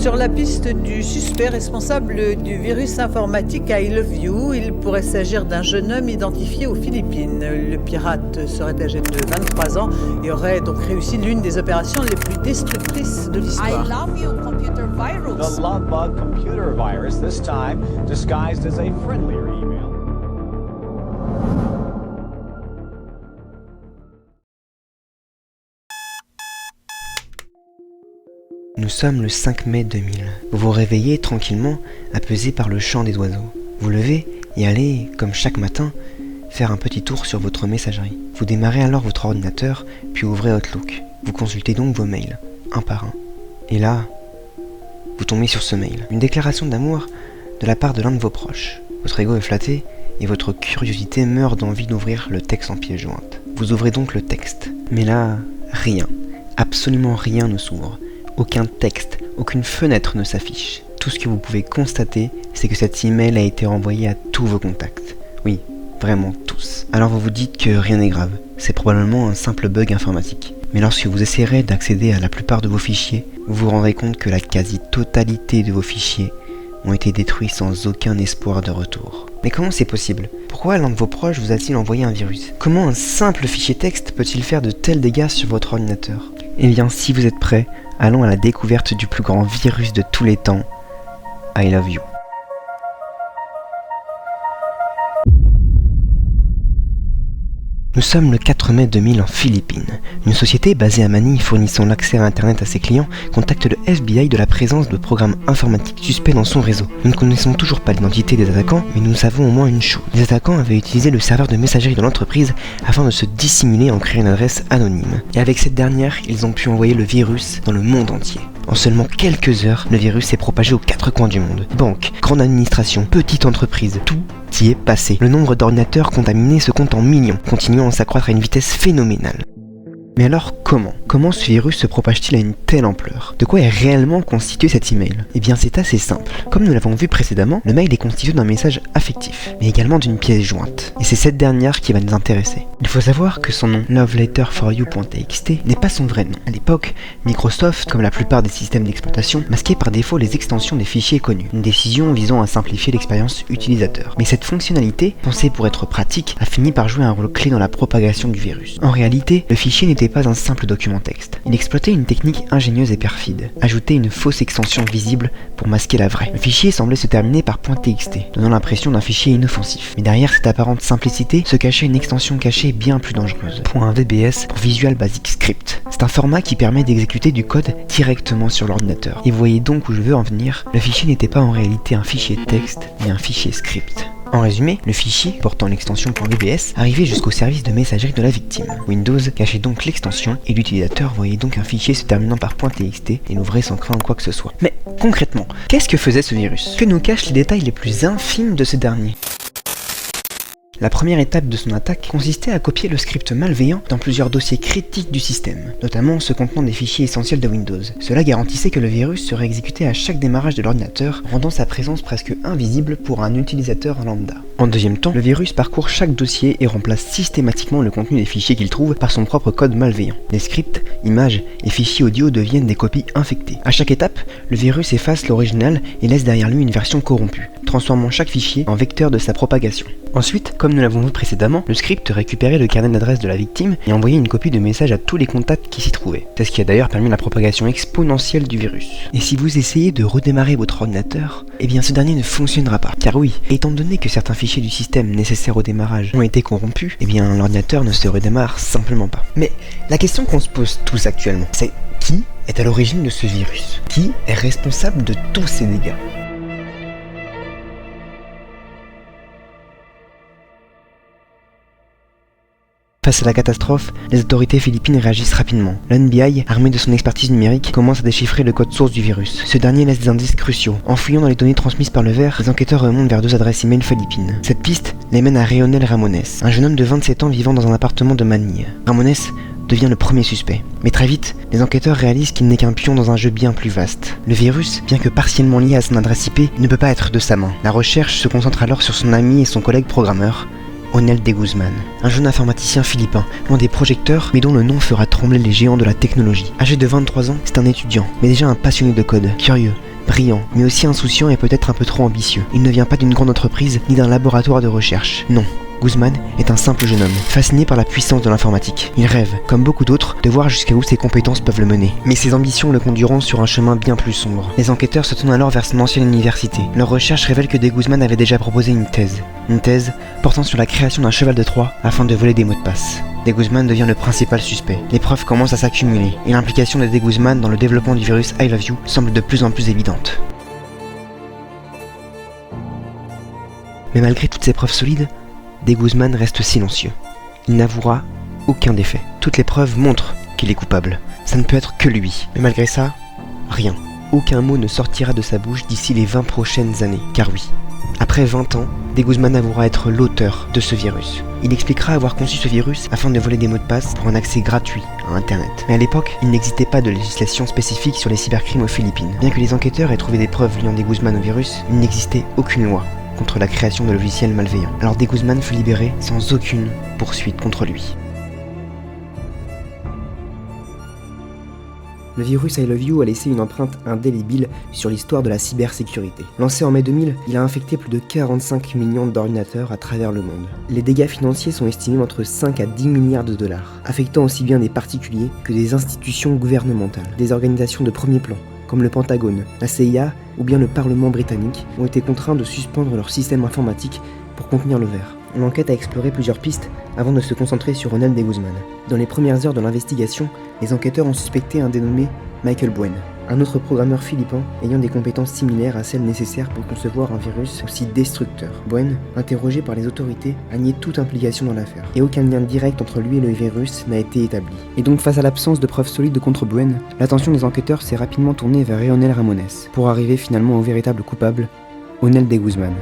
Sur la piste du suspect responsable du virus informatique I Love You, il pourrait s'agir d'un jeune homme identifié aux Philippines. Le pirate serait âgé de 23 ans et aurait donc réussi l'une des opérations les plus destructrices de l'histoire. I love you, computer virus. The love bug computer virus, this time disguised as a friendlier email. Nous sommes le 5 mai 2000. Vous vous réveillez tranquillement, apaisé par le chant des oiseaux. Vous levez et allez, comme chaque matin, faire un petit tour sur votre messagerie. Vous démarrez alors votre ordinateur, puis ouvrez Outlook. Vous consultez donc vos mails, un par un. Et là, vous tombez sur ce mail. Une déclaration d'amour de la part de l'un de vos proches. Votre ego est flatté et votre curiosité meurt d'envie d'ouvrir le texte en pièce jointe. Vous ouvrez donc le texte. Mais là, rien, absolument rien ne s'ouvre. Aucun texte, aucune fenêtre ne s'affiche. Tout ce que vous pouvez constater, c'est que cet email a été envoyé à tous vos contacts. Oui, vraiment tous. Alors vous vous dites que rien n'est grave. C'est probablement un simple bug informatique. Mais lorsque vous essayerez d'accéder à la plupart de vos fichiers, vous vous rendrez compte que la quasi-totalité de vos fichiers ont été détruits sans aucun espoir de retour. Mais comment c'est possible? Pourquoi l'un de vos proches vous a-t-il envoyé un virus? Comment un simple fichier texte peut-il faire de tels dégâts sur votre ordinateur? Eh bien, si vous êtes prêts, allons à la découverte du plus grand virus de tous les temps, I Love You. Nous sommes le 4 mai 2000 en Philippines. Une société basée à Manille fournissant l'accès à Internet à ses clients contacte le FBI de la présence de programmes informatiques suspects dans son réseau. Nous ne connaissons toujours pas l'identité des attaquants, mais nous savons au moins une chose. Les attaquants avaient utilisé le serveur de messagerie de l'entreprise afin de se dissimuler en créant une adresse anonyme. Et avec cette dernière, ils ont pu envoyer le virus dans le monde entier. En seulement quelques heures, le virus s'est propagé aux 4 coins du monde. Banque, grande administration, petite entreprise, tout y est passé. Le nombre d'ordinateurs contaminés se compte en millions, continuant à s'accroître à une vitesse phénoménale. Mais alors comment ce virus se propage-t-il à une telle ampleur? De quoi est réellement constitué cet email? Eh bien c'est assez simple. Comme nous l'avons vu précédemment, le mail est constitué d'un message affectif, mais également d'une pièce jointe. Et c'est cette dernière qui va nous intéresser. Il faut savoir que son nom, loveletterforyou.txt, n'est pas son vrai nom. À l'époque, Microsoft, comme la plupart des systèmes d'exploitation, masquait par défaut les extensions des fichiers connus. Une décision visant à simplifier l'expérience utilisateur. Mais cette fonctionnalité, pensée pour être pratique, a fini par jouer un rôle clé dans la propagation du virus. En réalité, le fichier n'était pas un simple document texte. Il exploitait une technique ingénieuse et perfide, ajouter une fausse extension visible pour masquer la vraie. Le fichier semblait se terminer par .txt, donnant l'impression d'un fichier inoffensif. Mais derrière cette apparente simplicité se cachait une extension cachée bien plus dangereuse. .vbs pour Visual Basic Script. C'est un format qui permet d'exécuter du code directement sur l'ordinateur. Et vous voyez donc où je veux en venir, le fichier n'était pas en réalité un fichier texte, mais un fichier script. En résumé, le fichier, portant l'extension .vbs, arrivait jusqu'au service de messagerie de la victime. Windows cachait donc l'extension et l'utilisateur voyait donc un fichier se terminant par .txt et l'ouvrait sans craindre quoi que ce soit. Mais concrètement, qu'est-ce que faisait ce virus? Que nous cachent les détails les plus infimes de ce dernier? La première étape de son attaque consistait à copier le script malveillant dans plusieurs dossiers critiques du système, notamment ceux contenant des fichiers essentiels de Windows. Cela garantissait que le virus serait exécuté à chaque démarrage de l'ordinateur, rendant sa présence presque invisible pour un utilisateur lambda. En deuxième temps, le virus parcourt chaque dossier et remplace systématiquement le contenu des fichiers qu'il trouve par son propre code malveillant. Les scripts, images et fichiers audio deviennent des copies infectées. À chaque étape, le virus efface l'original et laisse derrière lui une version corrompue, transformant chaque fichier en vecteur de sa propagation. Ensuite, comme nous l'avons vu précédemment, le script récupérait le carnet d'adresse de la victime et envoyait une copie de message à tous les contacts qui s'y trouvaient. C'est ce qui a d'ailleurs permis la propagation exponentielle du virus. Et si vous essayez de redémarrer votre ordinateur, eh bien ce dernier ne fonctionnera pas. Car oui, étant donné que certains fichiers du système nécessaires au démarrage ont été corrompus, eh bien l'ordinateur ne se redémarre simplement pas. Mais la question qu'on se pose tous actuellement, c'est qui est à l'origine de ce virus? Qui est responsable de tous ces dégâts? Face à la catastrophe, les autorités philippines réagissent rapidement. L'NBI, armé de son expertise numérique, commence à déchiffrer le code source du virus. Ce dernier laisse des indices cruciaux. En fouillant dans les données transmises par le ver, les enquêteurs remontent vers 2 adresses email philippines. Cette piste les mène à Rionel Ramones, un jeune homme de 27 ans vivant dans un appartement de Manille. Ramones devient le premier suspect. Mais très vite, les enquêteurs réalisent qu'il n'est qu'un pion dans un jeu bien plus vaste. Le virus, bien que partiellement lié à son adresse IP, ne peut pas être de sa main. La recherche se concentre alors sur son ami et son collègue programmeur, Onel de Guzman, un jeune informaticien philippin, loin des projecteurs, mais dont le nom fera trembler les géants de la technologie. Âgé de 23 ans, c'est un étudiant, mais déjà un passionné de code, curieux, brillant, mais aussi insouciant et peut-être un peu trop ambitieux. Il ne vient pas d'une grande entreprise ni d'un laboratoire de recherche. Non. Guzman est un simple jeune homme, fasciné par la puissance de l'informatique. Il rêve, comme beaucoup d'autres, de voir jusqu'à où ses compétences peuvent le mener. Mais ses ambitions le conduiront sur un chemin bien plus sombre. Les enquêteurs se tournent alors vers son ancienne université. Leurs recherches révèlent que De Guzman avait déjà proposé une thèse. Une thèse portant sur la création d'un cheval de Troie afin de voler des mots de passe. De Guzman devient le principal suspect. Les preuves commencent à s'accumuler, et l'implication de De Guzman dans le développement du virus I Love You semble de plus en plus évidente. Mais malgré toutes ces preuves solides, De Guzman reste silencieux. Il n'avouera aucun des faits. Toutes les preuves montrent qu'il est coupable. Ça ne peut être que lui. Mais malgré ça, rien. Aucun mot ne sortira de sa bouche d'ici les 20 prochaines années. Car oui, après 20 ans, De Guzman avouera être l'auteur de ce virus. Il expliquera avoir conçu ce virus afin de voler des mots de passe pour un accès gratuit à Internet. Mais à l'époque, il n'existait pas de législation spécifique sur les cybercrimes aux Philippines. Bien que les enquêteurs aient trouvé des preuves liant De Guzman au virus, il n'existait aucune loi contre la création de logiciels malveillants. Alors De Guzman fut libéré sans aucune poursuite contre lui. Le virus I Love You a laissé une empreinte indélébile sur l'histoire de la cybersécurité. Lancé en mai 2000, il a infecté plus de 45 millions d'ordinateurs à travers le monde. Les dégâts financiers sont estimés entre 5 à 10 milliards de dollars, affectant aussi bien des particuliers que des institutions gouvernementales, des organisations de premier plan, comme le Pentagone, la CIA ou bien le Parlement britannique, ont été contraints de suspendre leur système informatique pour contenir le verre. L'enquête a exploré plusieurs pistes avant de se concentrer sur Ronald De Guzman. Dans les premières heures de l'investigation, les enquêteurs ont suspecté un dénommé Michael Buen, un autre programmeur philippin ayant des compétences similaires à celles nécessaires pour concevoir un virus aussi destructeur. Buen, interrogé par les autorités, a nié toute implication dans l'affaire, et aucun lien direct entre lui et le virus n'a été établi. Et donc face à l'absence de preuves solides contre Buen, l'attention des enquêteurs s'est rapidement tournée vers Leonel Ramones, pour arriver finalement au véritable coupable, Ronald De Guzman.